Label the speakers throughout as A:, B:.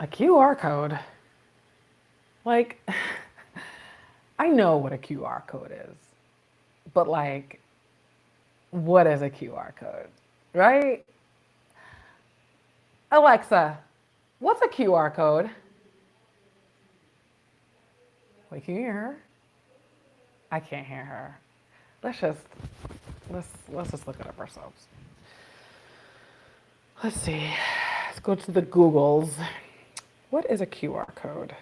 A: A QR code. Like, I know what a QR code is, but like, what is a QR code? Right? Alexa, what's a QR code? Wait, can you hear her? I can't hear her. Let's just let's just look it up ourselves. Let's see. Let's go to the Googles. What is a QR code?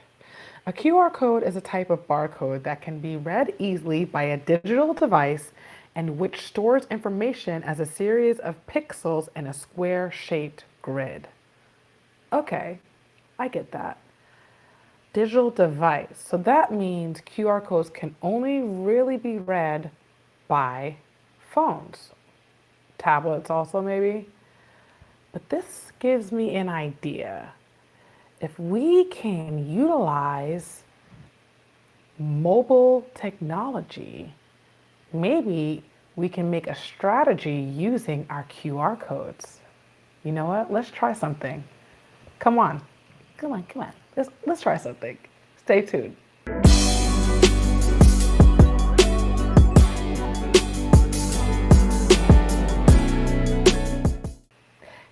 A: A QR code is a type of barcode that can be read easily by a digital device and which stores information as a series of pixels in a square shaped grid. Okay, I get that. Digital device. So that means QR codes can only really be read by phones, tablets, also, maybe. But this gives me an idea. If we can utilize mobile technology, maybe we can make a strategy using our QR codes. You know what? Let's try something. Come on. Come on, come on. Let's try something. Stay tuned.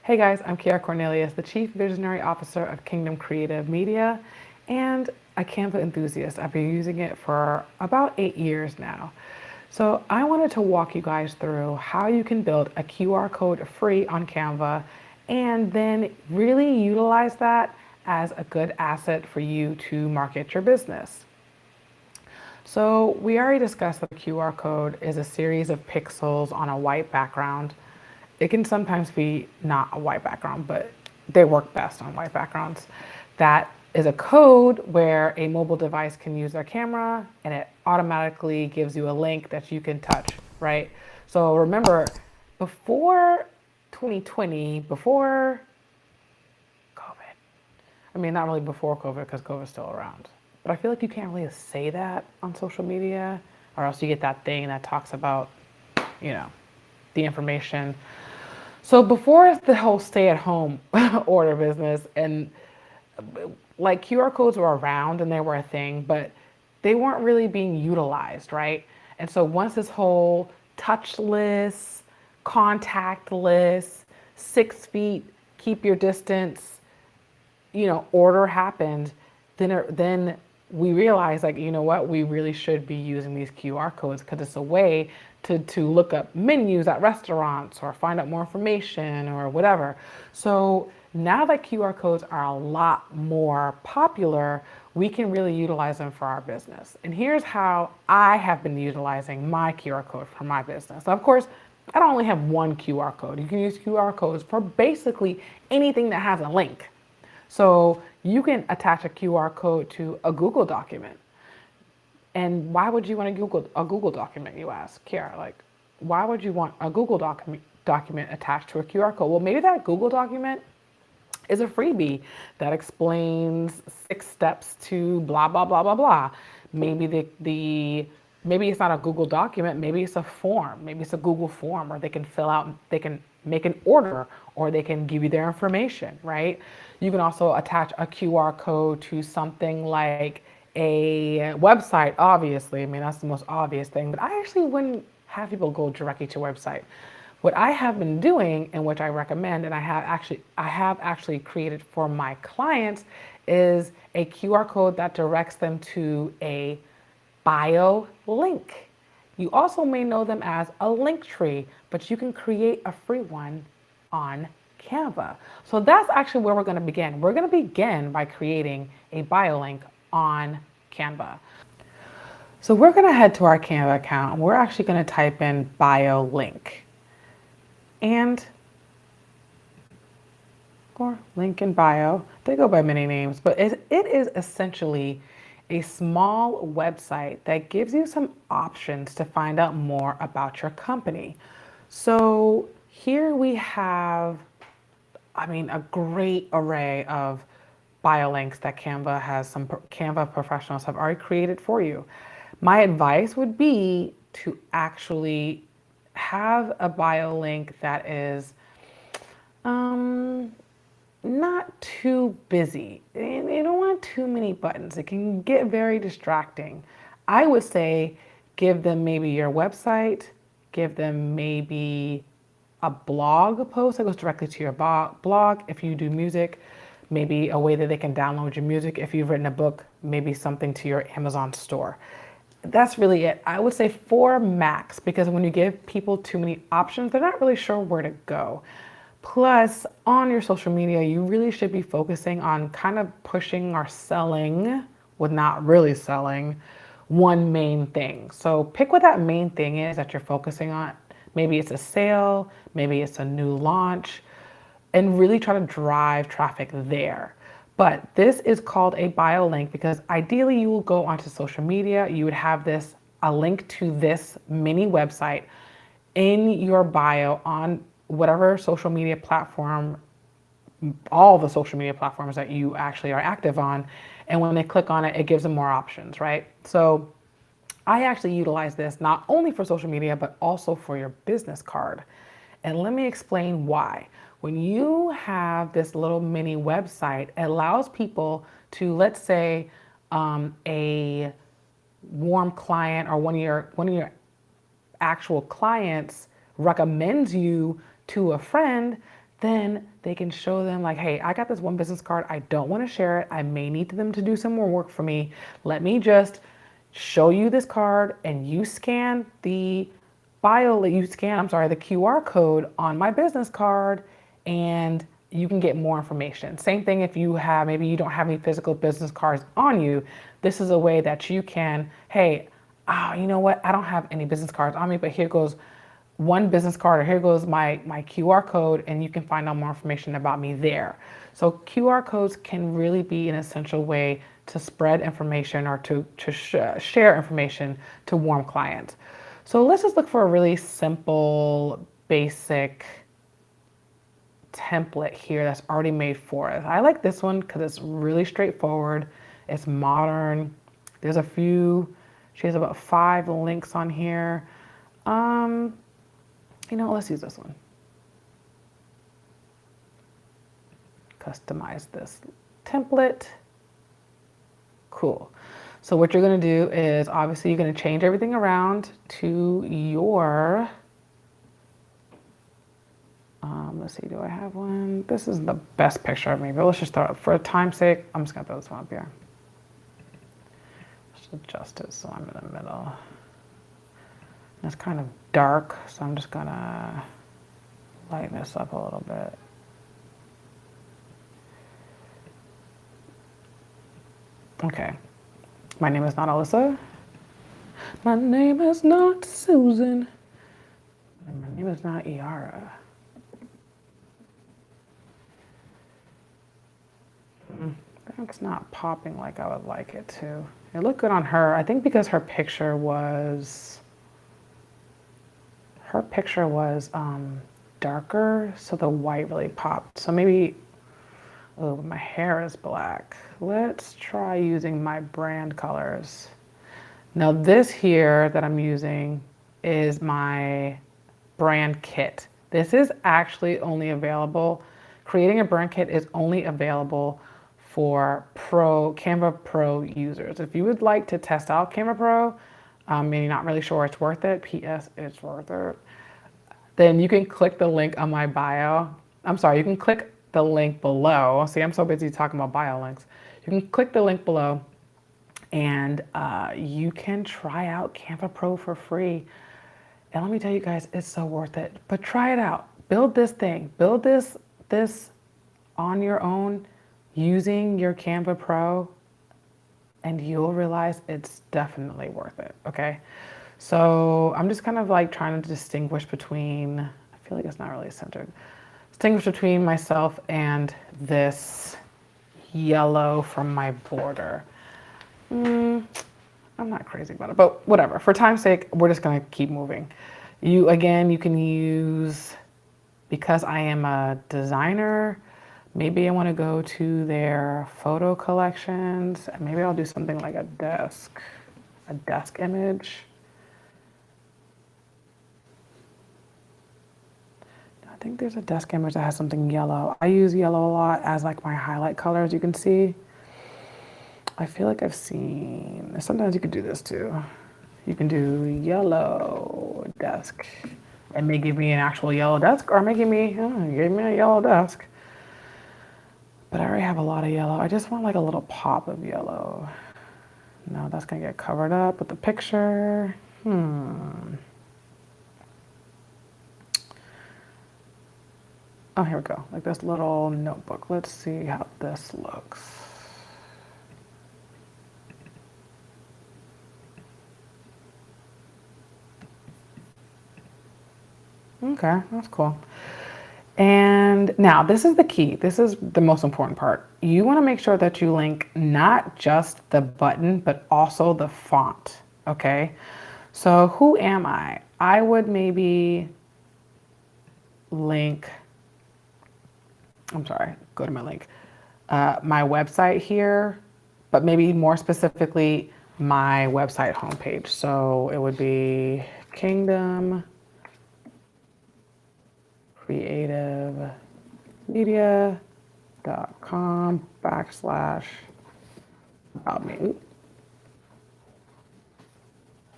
A: Hey guys, I'm Kiara Cornelius, the Chief Visionary Officer of Kingdom Creative Media and a Canva enthusiast. I've been using it for about 8 years now. So I wanted to walk you guys through how you can build a QR code free on Canva and then really utilize that as a good asset for you to market your business. So we already discussed that the QR code is a series of pixels on a white background. It can sometimes be not a white background, but they work best on white backgrounds. That is a code where a mobile device can use their camera and it automatically gives you a link that you can touch, right? So remember, before 2020, before COVID, I mean, not really before COVID because COVID's still around, but I feel like you can't really say that on social media or else you get that thing that talks about, you know, the information. So before the whole stay-at-home order business and like QR codes were around and they were a thing, but they weren't really being utilized, right? And so once this whole touchless, contactless, 6 feet, keep your distance, order happened, then we realized like, you know what, we really should be using these QR codes because it's a way to look up menus at restaurants or find out more information or whatever. So now that QR codes are a lot more popular, we can really utilize them for our business. And here's how I have been utilizing my QR code for my business. Of course, I don't only have one QR code. You can use QR codes for basically anything that has a link. So you can attach a QR code to a Google document. And why would you want a Google document, you ask? Kiara, like, why would you want a Google document attached to a QR code? Well, maybe that Google document is a freebie that explains 6 steps to blah blah blah blah blah. Maybe maybe it's not a Google document, maybe it's a form, maybe it's a Google form where they can fill out, they can make an order or they can give you their information, right? You can also attach a QR code to something like a website, obviously. I mean, that's the most obvious thing, but I actually wouldn't have people go directly to a website. What I have been doing, and which I recommend, and I have actually created for my clients, is a QR code that directs them to a bio link. You also may know them as a LinkTree, but you can create a free one on Canva. So that's actually where we're going to begin. We're going to begin by creating a bio link on Canva. So we're going to head to our Canva account and we're actually going to type in bio link and or link in bio. They go by many names, but it is essentially a small website that gives you some options to find out more about your company. So here we have, I mean, a great array of bio links that some Canva professionals have already created for you. My advice would be to actually have a bio link that is not too busy. And you don't want too many buttons. It can get very distracting. I would say give them maybe your website, give them maybe a blog post that goes directly to your blog. If you do music, maybe a way that they can download your music. If you've written a book, maybe something to your Amazon store. That's really it. I would say 4 max, because when you give people too many options, they're not really sure where to go. Plus, on your social media, you really should be focusing on kind of pushing or selling, with not really selling, one main thing. So pick what that main thing is that you're focusing on. Maybe it's a sale, maybe it's a new launch, and really try to drive traffic there. But this is called a bio link because ideally you will go onto social media, you would have this, a link to this mini website in your bio on whatever social media platform, all the social media platforms that you actually are active on. And when they click on it, it gives them more options, right? So I actually utilize this not only for social media, but also for your business card. And let me explain why. When you have this little mini website, it allows people to, let's say, a warm client or one of your actual clients recommends you to a friend, then they can show them like, hey, I got this one business card. I don't want to share it. I may need them to do some more work for me. Let me just show you this card and you scan the the QR code on my business card and you can get more information. Same thing if you have, maybe you don't have any physical business cards on you. This is a way that you can, hey, oh, you know what? I don't have any business cards on me, but here goes one business card, or here goes my QR code, and you can find out more information about me there. So QR codes can really be an essential way to spread information or to share information to warm clients. So let's just look for a really simple, basic template here that's already made for us. I like this one because it's really straightforward. It's modern. There's a few, she has about 5 links on here. Let's use this one. Customize this template. Cool. So what you're going to do is obviously you're going to change everything around to your, let's see, do I have one? This is the best picture of me, but let's just start for time's sake. I'm just going to throw this one up here. Let's adjust it so I'm in the middle. It's kind of dark, so I'm just going to lighten this up a little bit. Okay. My name is not Alyssa. My name is not Susan. And my name is not Iara. That's not popping like I would like it to. It looked good on her. I think because her picture was darker, so the white really popped. So maybe, oh, my hair is black. Let's try using my brand colors. Now this here that I'm using is my brand kit. This is actually only available, creating a brand kit is only available for Canva Pro users. If you would like to test out Canva Pro, and you're not really sure it's worth it, PS, it's worth it, then you can click the link on my bio. I'm sorry, you can click the link below. See, I'm so busy talking about bio links. You can click the link below and you can try out Canva Pro for free. And let me tell you guys, it's so worth it. But try it out. Build this thing. Build this on your own using your Canva Pro, and you'll realize it's definitely worth it, okay? So I'm just kind of like trying to distinguish between, I feel like it's not really centered, distinguish between myself and this yellow from my border. I'm not crazy about it, but whatever. For time's sake, we're just gonna keep moving. You can use, because I am a designer, maybe I wanna go to their photo collections. Maybe I'll do something like a desk image. think there's a desk image that has something yellow. I use yellow a lot as like my highlight color, as you can see. I feel like I've seen, sometimes you could do this too. You can do yellow desk. It may give me an actual yellow desk, or it may give me, gave me a yellow desk. But I already have a lot of yellow. I just want like a little pop of yellow. No, that's gonna get covered up with the picture. Oh, here we go. Like this little notebook. Let's see how this looks. Okay, that's cool. And now this is the key. This is the most important part. You want to make sure that you link not just the button, but also the font. Okay. So who am I? I would maybe link, I'm sorry, go to my link, my website here, but maybe more specifically my website homepage. So it would be Kingdom Creative Media.com / about me.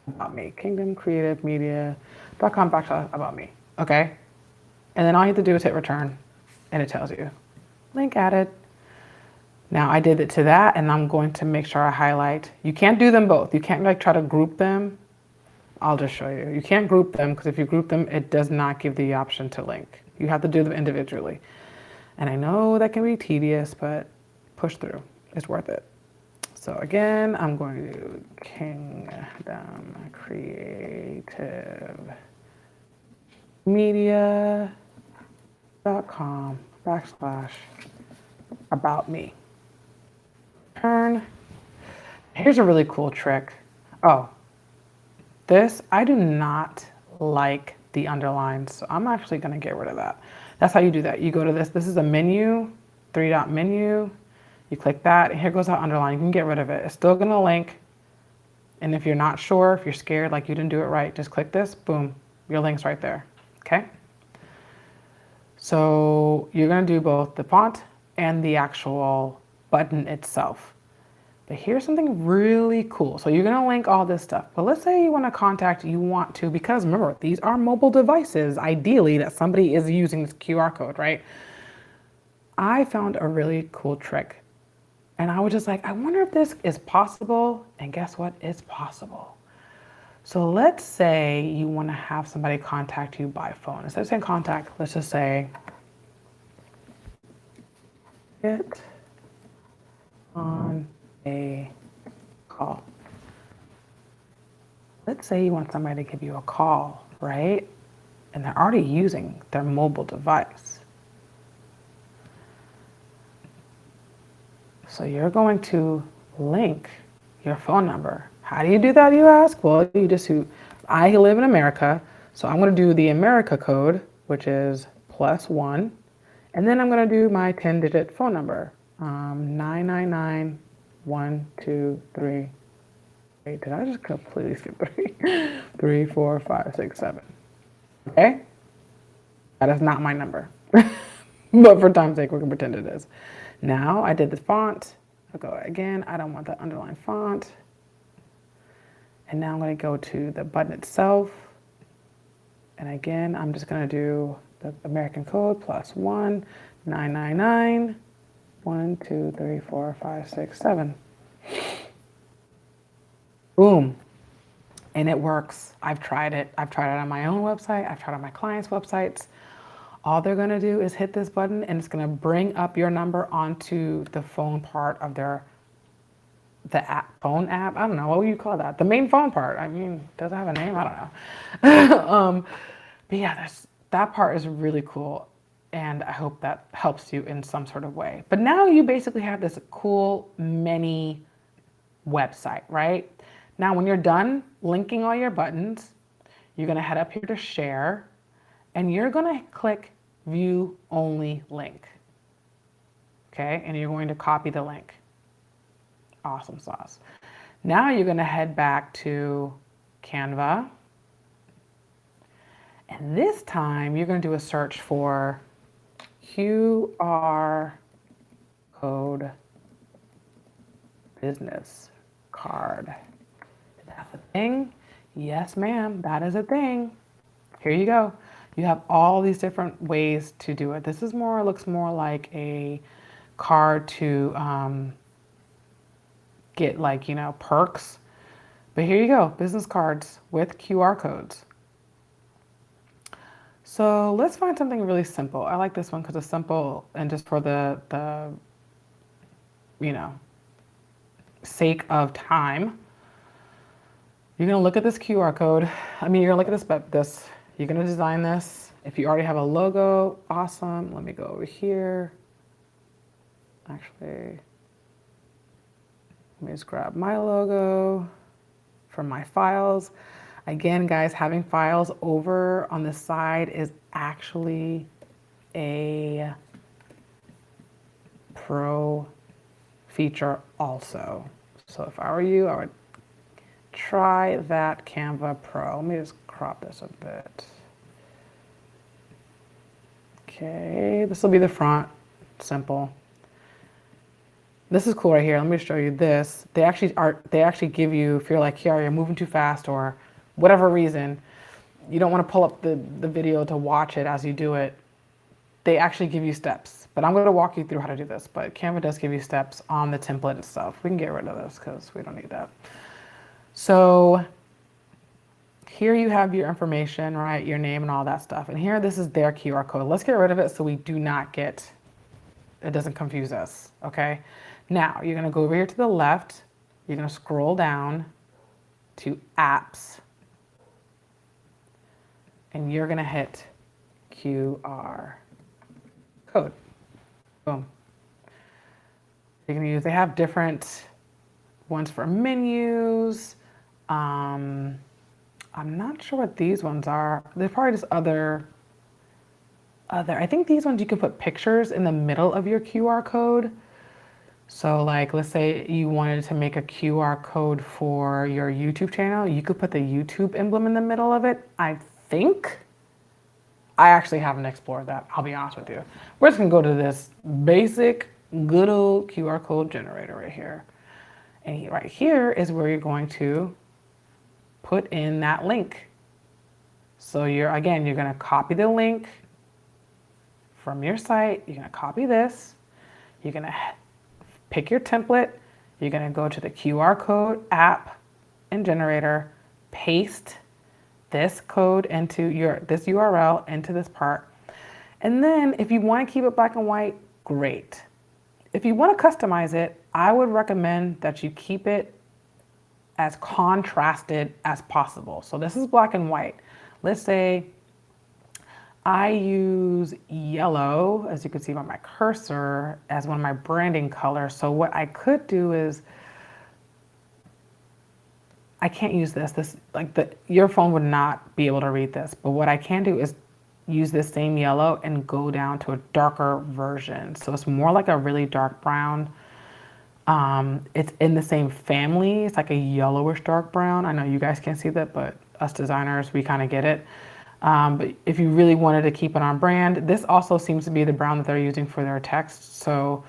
A: About me. Kingdom Creative Media.com / about me. Okay. And then all you have to do is hit return and it tells you link added. Now I did it to that and I'm going to make sure I highlight. You can't do them both. You can't like try to group them. I'll just show you. You can't group them because if you group them, it does not give the option to link. You have to do them individually. And I know that can be tedious, but push through. It's worth it. So again, I'm going to do Kingdom Creative Media.com / about me. Turn. Here's a really cool trick. Oh, this, I do not like the underlines, so I'm actually going to get rid of that. That's how you do that. You go to this. This is a menu, 3-dot menu. You click that, and here goes our underline. You can get rid of it. It's still going to link. And if you're not sure, if you're scared, like you didn't do it right, just click this. Boom. Your link's right there. Okay? So you're going to do both the font and the actual button itself. But here's something really cool. So you're going to link all this stuff. But let's say you want to contact, because remember, these are mobile devices, ideally, that somebody is using this QR code, right? I found a really cool trick. And I was just like, I wonder if this is possible. And guess what? It's possible. So let's say you want to have somebody contact you by phone. Instead of saying contact, let's just say, get on a call. Let's say you want somebody to give you a call, right? And they're already using their mobile device. So you're going to link your phone number. How do you do that, you ask? Well, you just do, I live in America, so I'm going to do the America code, which is +1. And then I'm going to do my 10-digit phone number, 999-123. Wait, did I just completely skip 3? 3, 4, 5, 6, 7. Okay? That is not my number. But for time's sake, we're going to pretend it is. Now I did the font. I'll go again. I don't want that underlined font. And now I'm going to go to the button itself. And again, I'm just going to do the American code +1, 999, 1, 2, 3, 4, 5, 6, 7. Boom. And it works. I've tried it. I've tried it on my own website. I've tried it on my clients' websites. All they're going to do is hit this button and it's going to bring up your number onto the phone part of the phone app. I don't know. What would you call that? The main phone part. I mean, does it have a name? I don't know. But yeah, that part is really cool. And I hope that helps you in some sort of way. But now you basically have this cool mini website, right? Now, when you're done linking all your buttons, you're going to head up here to share. And you're going to click view only link. Okay, and you're going to copy the link. Awesome sauce. Now you're going to head back to Canva. And this time you're going to do a search for QR code business card. That's a thing? Yes, ma'am, that is a thing. Here you go. You have all these different ways to do it. This is looks more like a card to get like, perks. But here you go, business cards with QR codes. So let's find something really simple. I like this one because it's simple and just for the you know, sake of time. You're gonna look at this QR code. You're gonna look at this, you're gonna design this. If you already have a logo, awesome. Let me go over here. Actually, let me just grab my logo from my files. Again, guys, having files over on the side is actually a pro feature also. So if I were you, I would try that Canva Pro. Let me just crop this a bit. Okay, this will be the front, simple. This is cool right here. Let me show you this. They actually give you, if you're like, here, you're moving too fast or whatever reason, you don't want to pull up the video to watch it as you do it. They actually give you steps, but I'm going to walk you through how to do this. But Canva does give you steps on the template itself. We can get rid of this because we don't need that. So here you have your information, right? Your name and all that stuff. And here, this is their QR code. Let's get rid of it so we do not get, it doesn't confuse us, okay? Now, you're gonna go over here to the left. You're gonna scroll down to apps. And you're gonna hit QR code. Boom. You're gonna use, they have different ones for menus. I'm not sure what these ones are. They're probably just other, I think these ones you can put pictures in the middle of your QR code. So like, let's say you wanted to make a QR code for your YouTube channel, you could put the YouTube emblem in the middle of it, I think. I actually haven't explored that, I'll be honest with you. We're just gonna go to this basic, good old QR code generator right here. And right here is where you're going to put in that link. So you're gonna copy the link from your site, you're gonna copy this, you're gonna pick your template, you're gonna go to the QR code app and generator, paste this code into this URL into this part. And then if you wanna keep it black and white, great. If you wanna customize it, I would recommend that you keep it as contrasted as possible. So this is black and white. Let's say I use yellow, as you can see by my cursor, as one of my branding colors. So what I could do is, I can't use this, your phone would not be able to read this, but what I can do is use this same yellow and go down to a darker version. So it's more like a really dark brown. It's in the same family. It's like a yellowish dark brown. I know you guys can't see that, but us designers, we kind of get it. But if you really wanted to keep it on brand, this also seems to be the brown that they're using for their text. So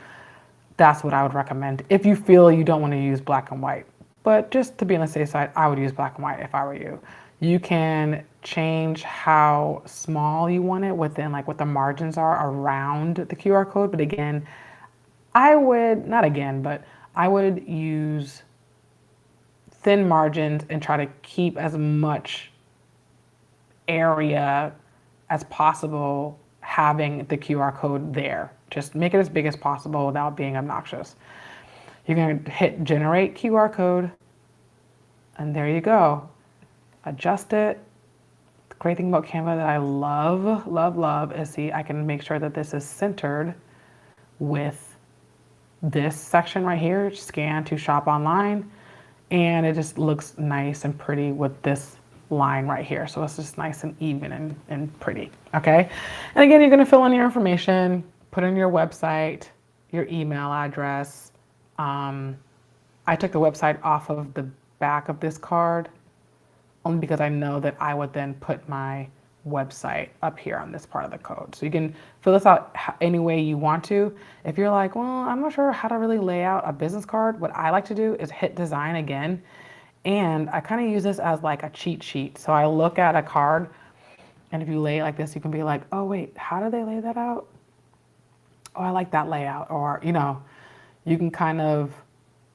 A: that's what I would recommend if you feel you don't want to use black and white. But just to be on the safe side, I would use black and white if I were you. You can change how small you want it within, like what the margins are around the QR code. But again, I would use thin margins and try to keep as much area as possible having the QR code there. Just make it as big as possible without being obnoxious. You're going to hit generate QR code, and there you go. Adjust it. The great thing about Canva that I love, love, love is, see, I can make sure that this is centered with this section right here, scan to shop online, and it just looks nice and pretty with this line right here. So it's just nice and even and pretty, okay? And again, you're gonna fill in your information, put in your website, your email address. I took the website off of the back of this card only because I know that I would then put my website up here on this part of the code. So you can fill this out any way you want to. If you're like, well, I'm not sure how to really lay out a business card, what I like to do is hit design again. And I kind of use this as like a cheat sheet. So I look at a card, and if you lay it like this, you can be like, oh wait, how do they lay that out? Oh, I like that layout. Or, you can kind of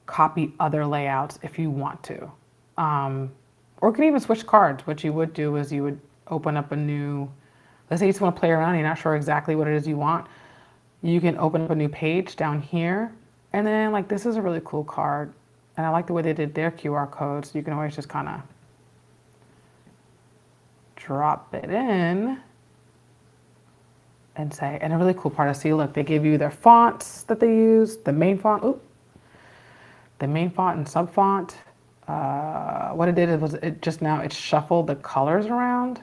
A: copy other layouts if you want to. Or you can even switch cards. What you would do is you would open up a new, let's say you just want to play around, you're not sure exactly what it is you want. You can open up a new page down here. And then like, this is a really cool card. And I like the way they did their QR codes. You can always just kind of drop it in and say, and a really cool part is, see, look, they give you their fonts that they use, the main font, the main font and sub font. What it did was it shuffled the colors around.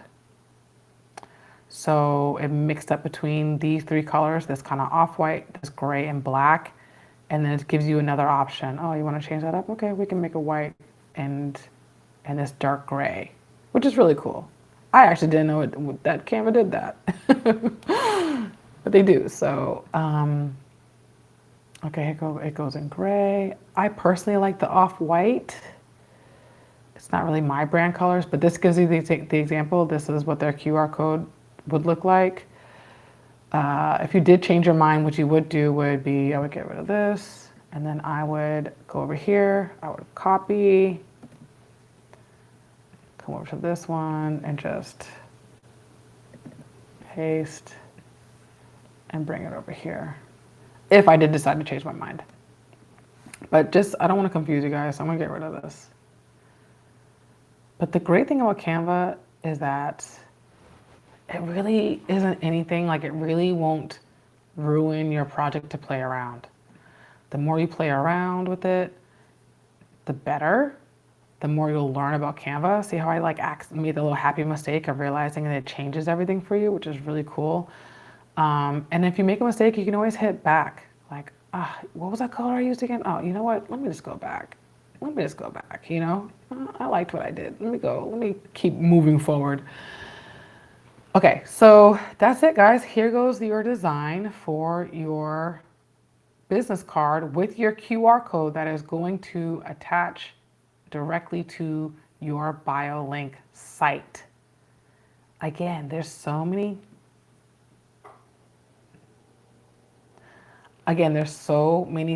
A: So it mixed up between these three colors, this kind of off-white, this gray and black. And then it gives you another option. Oh, you want to change that up? Okay, we can make it white and this dark gray, which is really cool. I actually didn't know that Canva did that, but they do. So, okay, it goes in gray. I personally like the off-white. It's not really my brand colors, but this gives you the example. This is what their QR code would look like. If you did change your mind, what you would do would be, I would get rid of this, and then I would go over here, I would copy, come over to this one, and just paste, and bring it over here. If I did decide to change my mind. But I don't want to confuse you guys, so I'm gonna get rid of this. But the great thing about Canva is that it really isn't anything, like it really won't ruin your project to play around. The more you play around with it, the better. The more you'll learn about Canva. See how I made the little happy mistake of realizing that it changes everything for you, which is really cool. And if you make a mistake, you can always hit back. Like, what was that color I used again? Oh, you know what? Let me just go back. I liked what I did. Let me keep moving forward. Okay, so that's it, guys. Here goes your design for your business card with your QR code that is going to attach directly to your bio link site. Again, there's so many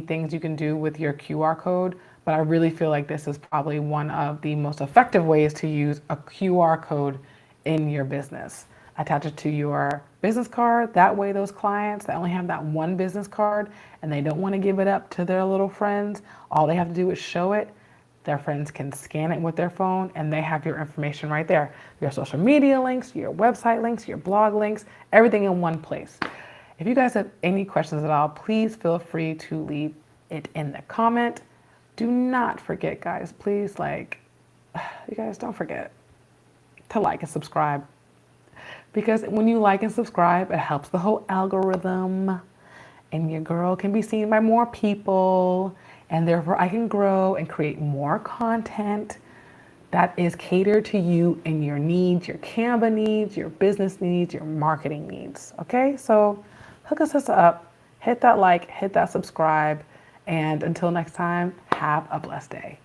A: things you can do with your QR code, but I really feel like this is probably one of the most effective ways to use a QR code in your business. Attach it to your business card. That way those clients that only have that one business card and they don't want to give it up to their little friends, all they have to do is show it. Their friends can scan it with their phone and they have your information right there. Your social media links, your website links, your blog links, everything in one place. If you guys have any questions at all, please feel free to leave it in the comment. Do not forget, guys, please, you guys don't forget to like and subscribe. Because when you like and subscribe, it helps the whole algorithm and your girl can be seen by more people, and therefore I can grow and create more content that is catered to you and your needs, your Canva needs, your business needs, your marketing needs. Okay, so hook us up, hit that like, hit that subscribe, and until next time, have a blessed day.